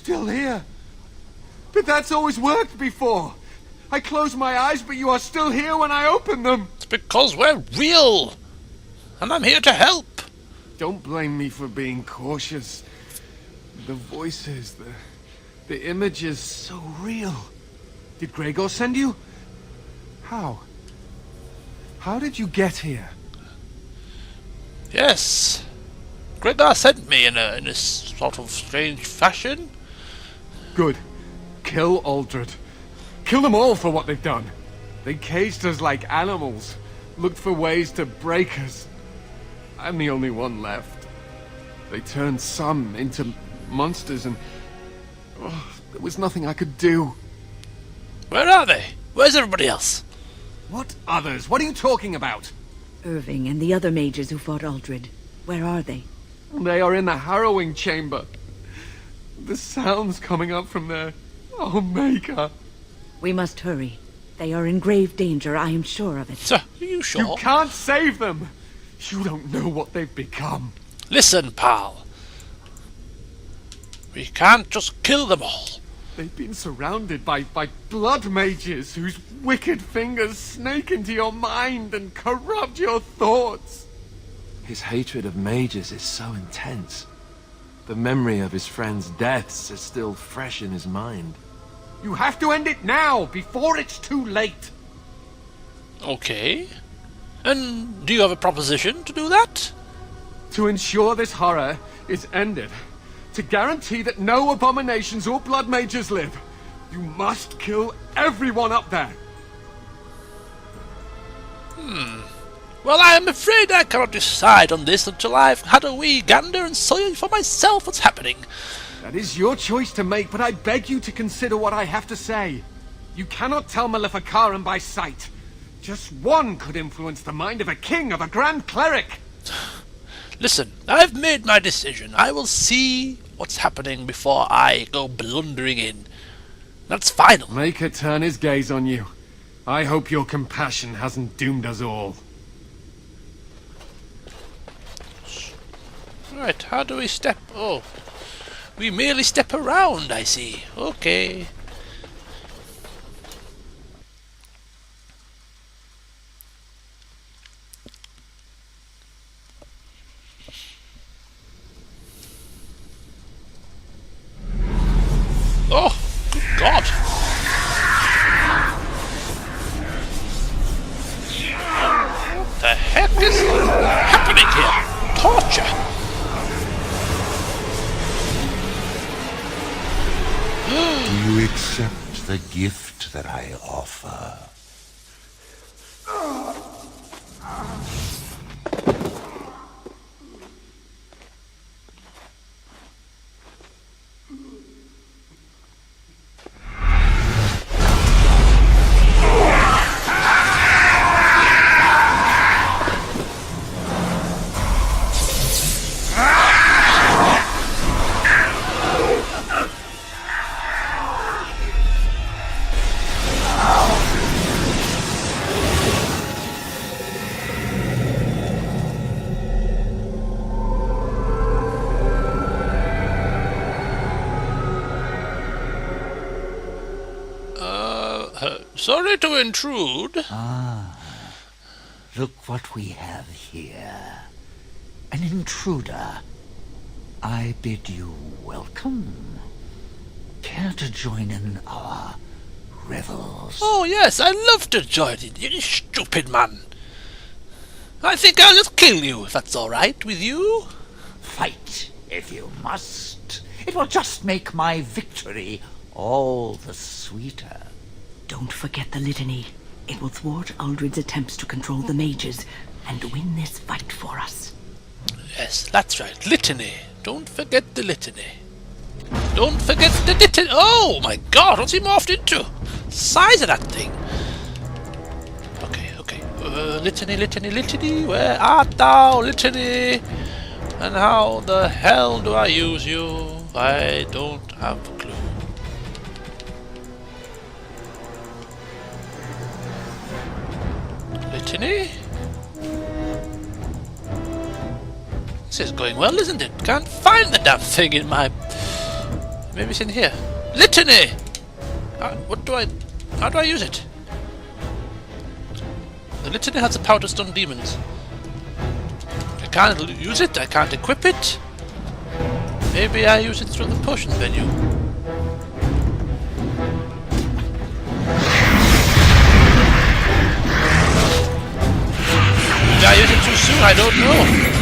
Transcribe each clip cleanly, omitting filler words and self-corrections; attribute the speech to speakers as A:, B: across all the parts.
A: still here. But that's always worked before. I close my eyes, but you are still here when I open them.
B: It's because we're real. And I'm here to help.
A: Don't blame me for being cautious. The voices, the images, so real. Did Gregor send you? How? How did you get here?
B: Yes. Gregor sent me in a sort of strange fashion.
A: Good. Kill Aldred. Kill them all for what they've done. They caged us like animals, looked for ways to break us. I'm the only one left. They turned some into monsters and... there was nothing I could do.
B: Where are they? Where's everybody else?
A: What others? What are you talking about?
C: Irving and the other mages who fought Aldred. Where are they?
A: They are in the harrowing chamber. The sounds coming up from there. Oh, Maker.
C: We must hurry. They are in grave danger, I am sure of it.
B: Sir, are you sure?
A: You can't save them. You don't know what they've become.
B: Listen, pal. We can't just kill them all.
A: They've been surrounded by blood mages whose wicked fingers snake into your mind and corrupt your thoughts.
D: His hatred of mages is so intense. The memory of his friends' deaths is still fresh in his mind.
A: You have to end it now, before it's too late.
B: Okay. And do you have a proposition to do that?
A: To ensure this horror is ended, to guarantee that no abominations or blood mages live, you must kill everyone up there.
B: Well, I am afraid I cannot decide on this until I've had a wee gander and see for myself what's happening.
A: That is your choice to make, but I beg you to consider what I have to say. You cannot tell Maleficarum by sight. Just one could influence the mind of a king, of a grand cleric.
B: Listen, I've made my decision. I will see what's happening before I go blundering in. That's final.
A: Make her turn his gaze on you. I hope your compassion hasn't doomed us all.
B: Right, how do we step? Oh, we merely step around, I see. Okay. Oh, good God. What the heck is happening here? Torture.
E: Do you accept the gift that I offer?
B: Sorry to intrude.
E: Look what we have here. An intruder. I bid you welcome. Care to join in our revels?
B: Oh yes, I love to join in, you stupid man. I think I'll just kill you, if that's all right with you.
E: Fight, if you must. It will just make my victory all the sweeter.
C: Don't forget the litany. It will thwart Aldred's attempts to control the mages and win this fight for us.
B: Yes, that's right. Litany. Don't forget the litany. Don't forget the litany. Oh my God, what's he morphed into? Size of that thing. Okay, okay. Litany, litany, litany. Where art thou, litany? And how the hell do I use you? I don't have a clue. Litany? This is going well, isn't it? Can't find the damn thing in my Maybe it's in here. Litany! How do I use it? The litany has the power to stun demons. I can't use it, I can't equip it. Maybe I use it through the potions menu. Did I use it too soon? I don't know.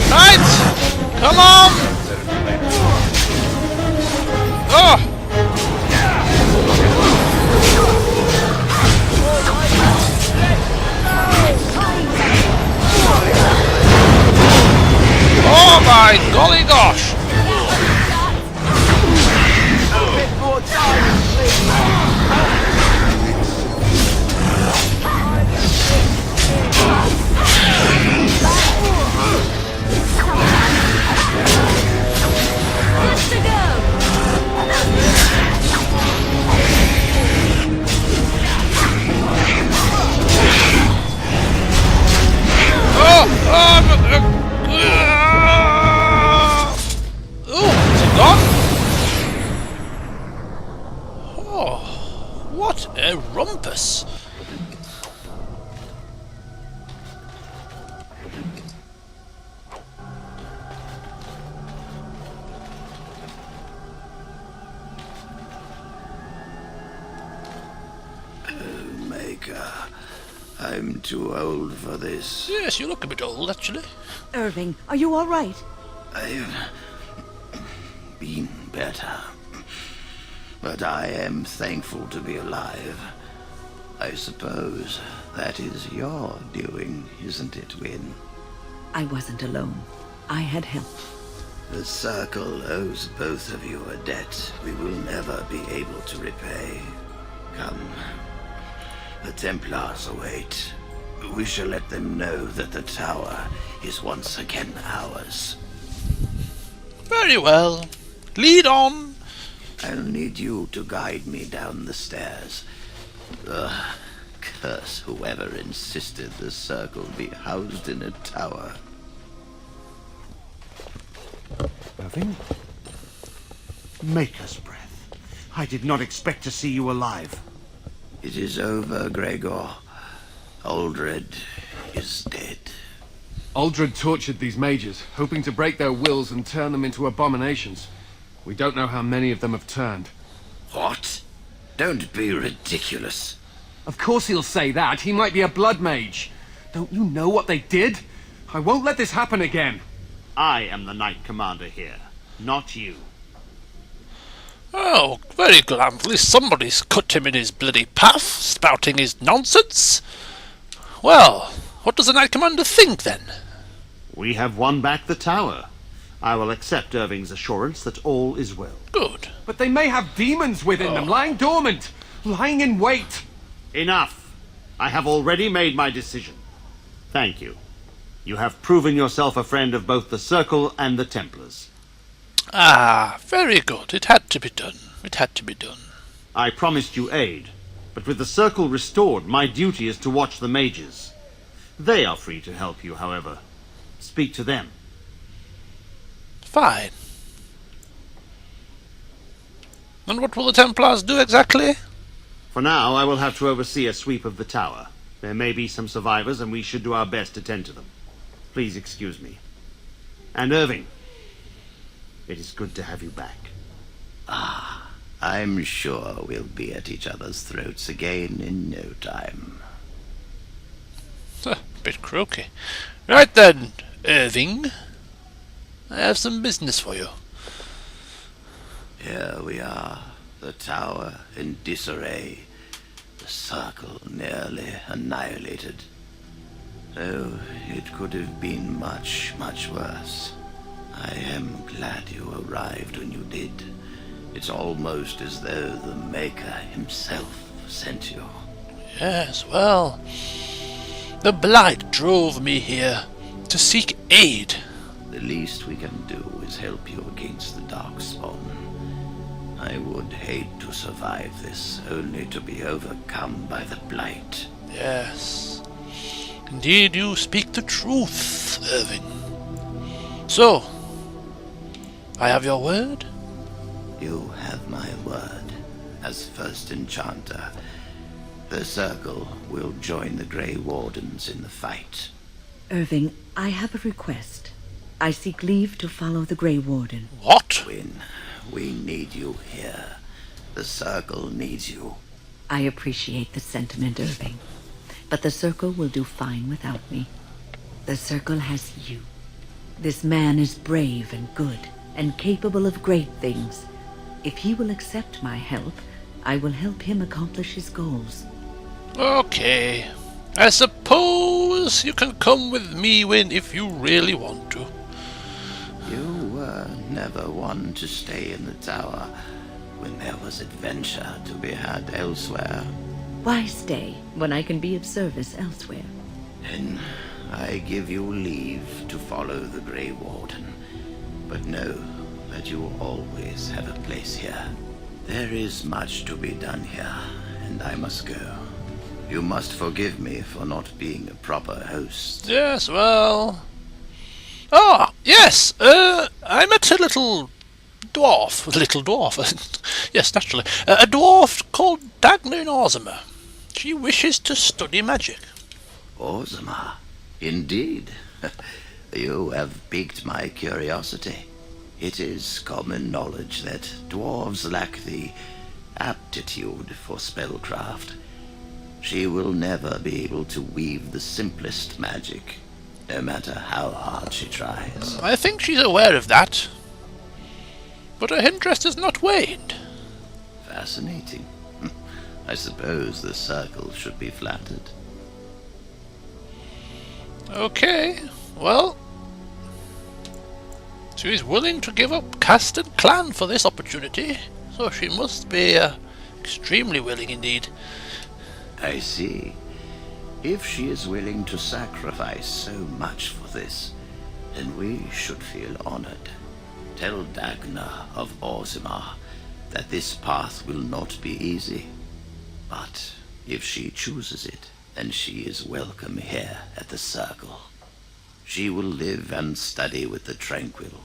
B: Right! Come on! Oh! Oh my golly gosh! What a rumpus!
F: Maker, I'm too old for this.
B: Yes, you look a bit old, actually.
C: Irving, are you all right?
F: I've been better. But I am thankful to be alive. I suppose that is your doing, isn't it, Win?
C: I wasn't alone. I had help.
F: The Circle owes both of you a debt we will never be able to repay. Come. The Templars await. We shall let them know that the tower is once again ours.
B: Very well. Lead on.
F: I'll need you to guide me down the stairs. Curse whoever insisted the Circle be housed in a tower.
G: Irving? Maker's breath. I did not expect to see you alive.
F: It is over, Gregor. Aldred is dead.
A: Aldred tortured these mages, hoping to break their wills and turn them into abominations. We don't know how many of them have turned.
F: What? Don't be ridiculous.
A: Of course he'll say that. He might be a blood mage. Don't you know what they did? I won't let this happen again.
H: I am the Knight Commander here, not you.
B: Oh, very good. At least somebody's cut him in his bloody path, spouting his nonsense. Well, what does the Knight Commander think, then?
H: We have won back the tower. I will accept Irving's assurance that all is well.
B: Good.
A: But they may have demons within them, lying dormant, lying in wait.
H: Enough! I have already made my decision. Thank you. You have proven yourself a friend of both the Circle and the Templars.
B: Ah, very good. It had to be done. It had to be done.
H: I promised you aid, but with the Circle restored, my duty is to watch the mages. They are free to help you, however. Speak to them.
B: Fine. And what will the Templars do exactly?
H: For now, I will have to oversee a sweep of the tower. There may be some survivors, and we should do our best to tend to them. Please excuse me. And Irving, it is good to have you back.
F: I'm sure we'll be at each other's throats again in no time.
B: Bit croaky. Right then, Irving. I have some business for you.
F: Here we are, the tower in disarray, the Circle nearly annihilated. Though it could have been much, much worse. I am glad you arrived when you did. It's almost as though the Maker himself sent you.
B: Yes, well, the Blight drove me here to seek aid.
F: The least we can do is help you against the Darkspawn. I would hate to survive this, only to be overcome by the Blight.
B: Yes. Indeed, you speak the truth, Irving. So, I have your word?
F: You have my word. As first enchanter, the Circle will join the Grey Wardens in the fight.
C: Irving, I have a request. I seek leave to follow the Grey Warden.
B: What?
F: Win, we need you here. The Circle needs you.
C: I appreciate the sentiment, Irving. But the Circle will do fine without me. The Circle has you. This man is brave and good, and capable of great things. If he will accept my help, I will help him accomplish his goals.
B: Okay. I suppose you can come with me, Win, if you really want to.
F: You were never one to stay in the tower when there was adventure to be had elsewhere.
C: Why stay when I can be of service elsewhere?
F: Then I give you leave to follow the Grey Warden. But know that you will always have a place here. There is much to be done here, and I must go. You must forgive me for not being a proper host.
B: Yes, well... Ah, yes, I met a little dwarf. Yes, naturally. A dwarf called Dagna in Ozima. She wishes to study magic.
F: Ozima? Indeed. You have piqued my curiosity. It is common knowledge that dwarves lack the aptitude for spellcraft. She will never be able to weave the simplest magic, no matter how hard she tries.
B: I think she's aware of that. But her interest has not waned.
F: Fascinating. I suppose the Circle should be flattered.
B: Okay, well... She is willing to give up caste and clan for this opportunity, so she must be extremely willing indeed.
F: I see. If she is willing to sacrifice so much for this, then we should feel honored. Tell Dagna of Ozima that this path will not be easy. But if she chooses it, then she is welcome here at the Circle. She will live and study with the Tranquil,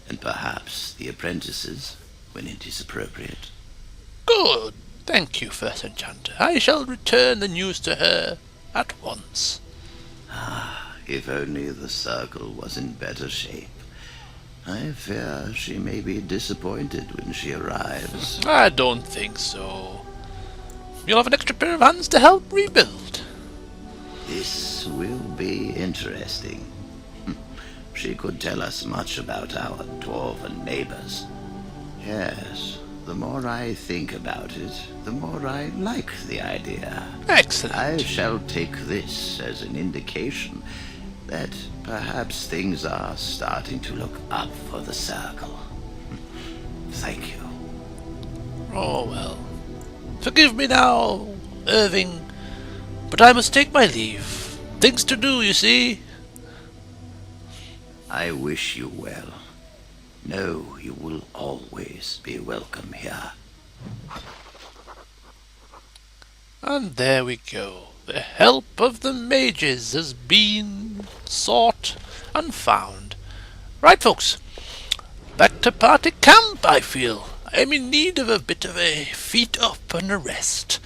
F: and perhaps the apprentices, when it is appropriate.
B: Good. Thank you, First Enchanter. I shall return the news to her at once.
F: If only the Circle was in better shape. I fear she may be disappointed when she arrives.
B: I don't think so. You'll have an extra pair of hands to help rebuild.
F: This will be interesting. She could tell us much about our dwarven neighbors. Yes, the more I think about it, the more I like the idea.
B: Excellent.
F: I shall take this as an indication that perhaps things are starting to look up for the Circle. Thank you.
B: Oh well. Forgive me now, Irving, but I must take my leave. Things to do, you see.
F: I wish you well. Know you will always be welcome here.
B: And there we go. The help of the mages has been sought and found. Right, folks. Back to party camp, I feel. I'm in need of a bit of a feet up and a rest.